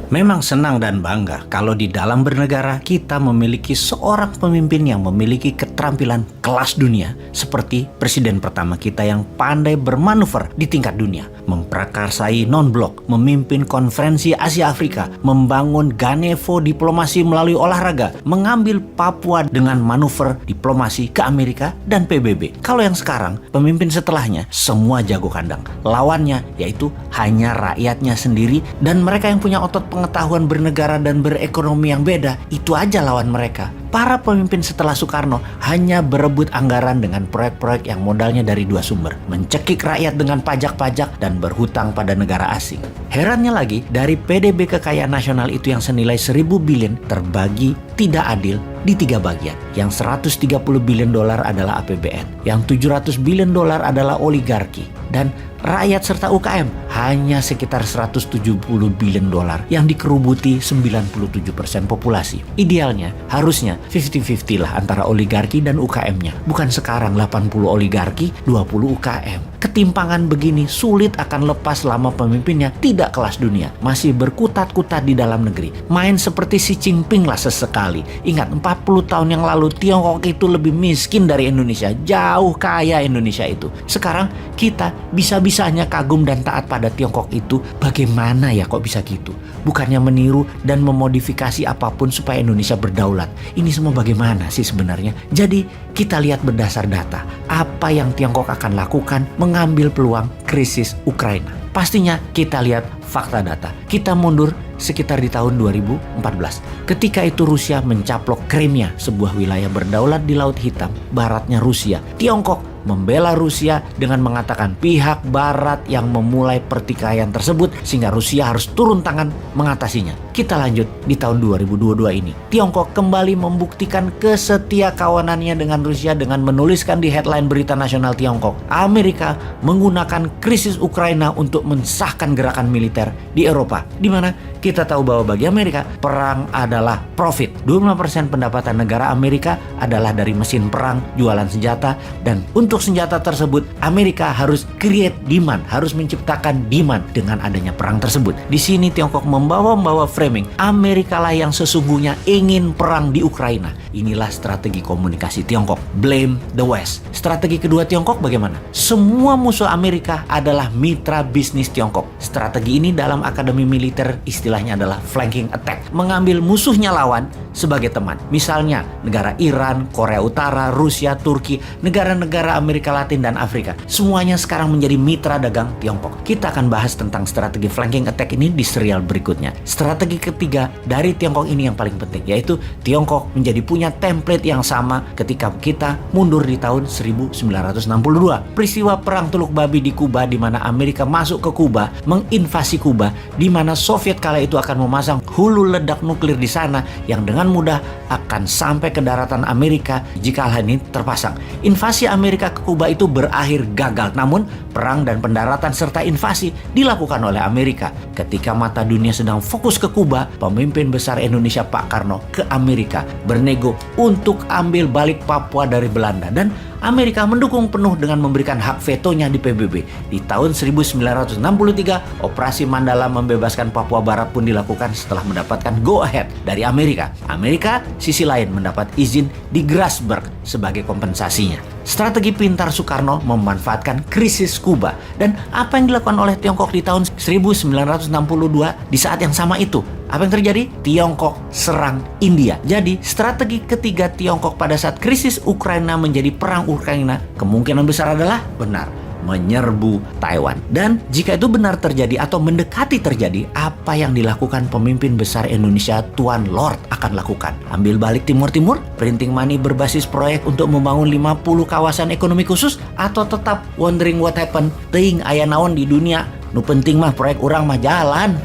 Memang senang dan bangga kalau di dalam bernegara kita memiliki seorang pemimpin yang memiliki keterampilan kelas dunia seperti presiden pertama kita yang pandai bermanuver di tingkat dunia, memprakarsai non-blok, memimpin konferensi Asia Afrika, membangun Ganevo diplomasi melalui olahraga, mengambil Papua dengan manuver diplomasi ke Amerika dan PBB. Kalau yang sekarang, pemimpin setelahnya semua jago kandang. Lawannya yaitu hanya rakyatnya sendiri dan mereka yang punya otot pengetahuan bernegara dan berekonomi yang beda, itu aja lawan mereka. Para pemimpin setelah Soekarno hanya berebut anggaran dengan proyek-proyek yang modalnya dari dua sumber, mencekik rakyat dengan pajak-pajak dan berhutang pada negara asing. Herannya lagi, dari PDB kekayaan nasional itu yang senilai 1.000 billion terbagi tidak adil di 3 bagian. Yang 130 billion dolar adalah APBN, yang 700 billion dolar adalah oligarki, dan rakyat serta UKM hanya sekitar 170 billion dolar yang dikerubuti 97% populasi. Idealnya harusnya 50-50 lah antara oligarki dan UKM-nya. Bukan sekarang 80 oligarki, 20 UKM. Ketimpangan begini sulit akan lepas selama pemimpinnya tidak kelas dunia, masih berkutat-kutat di dalam negeri. Main seperti Xi Jinping lah sesekali. Ingat 40 tahun yang lalu Tiongkok itu lebih miskin dari Indonesia, jauh kaya Indonesia itu. Sekarang kita bisa-bisanya kagum dan taat pada Tiongkok itu. Bagaimana ya kok bisa gitu? Bukannya meniru dan memodifikasi apapun supaya Indonesia berdaulat. Ini semua bagaimana sih sebenarnya? Jadi kita lihat berdasar data, apa yang Tiongkok akan lakukan mengambil peluang krisis Ukraina. Pastinya kita lihat fakta data. Kita mundur sekitar di tahun 2014. Ketika itu Rusia mencaplok Crimea, sebuah wilayah berdaulat di Laut Hitam, baratnya Rusia. Tiongkok membela Rusia dengan mengatakan pihak barat yang memulai pertikaian tersebut sehingga Rusia harus turun tangan mengatasinya. Kita lanjut di tahun 2022 ini. Tiongkok kembali membuktikan kesetiakawanannya dengan Rusia dengan menuliskan di headline berita nasional Tiongkok, Amerika menggunakan krisis Ukraina untuk mensahkan gerakan militer di Eropa, di mana kita tahu bahwa bagi Amerika perang adalah profit. 25% pendapatan negara Amerika adalah dari mesin perang, jualan senjata, dan untuk senjata tersebut Amerika harus create demand, harus menciptakan demand dengan adanya perang tersebut. Di sini Tiongkok membawa framing Amerika lah yang sesungguhnya ingin perang di Ukraina. Inilah strategi komunikasi Tiongkok, blame the West. Strategi kedua Tiongkok bagaimana? Semua musuh Amerika adalah mitra bisnis Tiongkok. Strategi ini dalam akademi militer istilahnya adalah flanking attack, mengambil musuhnya lawan sebagai teman. Misalnya negara Iran, Korea Utara, Rusia, Turki, negara-negara Amerika Latin dan Afrika. Semuanya sekarang menjadi mitra dagang Tiongkok. Kita akan bahas tentang strategi flanking attack ini di serial berikutnya. Strategi ketiga dari Tiongkok ini yang paling penting, yaitu Tiongkok menjadi punya template yang sama ketika kita mundur di tahun 1962. Peristiwa perang Teluk Babi di Kuba, di mana Amerika masuk ke Kuba, menginvasi Kuba, di mana Soviet kala itu akan memasang hulu ledak nuklir di sana yang dengan mudah akan sampai ke daratan Amerika jika hal ini terpasang. Invasi Amerika ke Kuba itu berakhir gagal, namun perang dan pendaratan serta invasi dilakukan oleh Amerika. Ketika mata dunia sedang fokus ke Kuba, pemimpin besar Indonesia Pak Karno ke Amerika bernego untuk ambil balik Papua dari Belanda, dan Amerika mendukung penuh dengan memberikan hak vetonya di PBB. Di tahun 1963, Operasi Mandala membebaskan Papua Barat pun dilakukan setelah mendapatkan go ahead dari Amerika. Amerika sisi lain mendapat izin di Grasberg sebagai kompensasinya. Strategi pintar Soekarno memanfaatkan krisis Kuba. Dan apa yang dilakukan oleh Tiongkok di tahun 1962 di saat yang sama itu? Apa yang terjadi? Tiongkok serang India. Jadi strategi ketiga Tiongkok pada saat krisis Ukraina menjadi perang Ukraina kemungkinan besar adalah benar, menyerbu Taiwan. Dan jika itu benar terjadi atau mendekati terjadi, apa yang dilakukan pemimpin besar Indonesia Tuan Lord akan lakukan? Ambil balik Timur Timur, printing money berbasis proyek untuk membangun 50 kawasan ekonomi khusus, atau tetap wondering what happened, teuing aya naon di dunia, nu penting mah proyek urang mah jalan.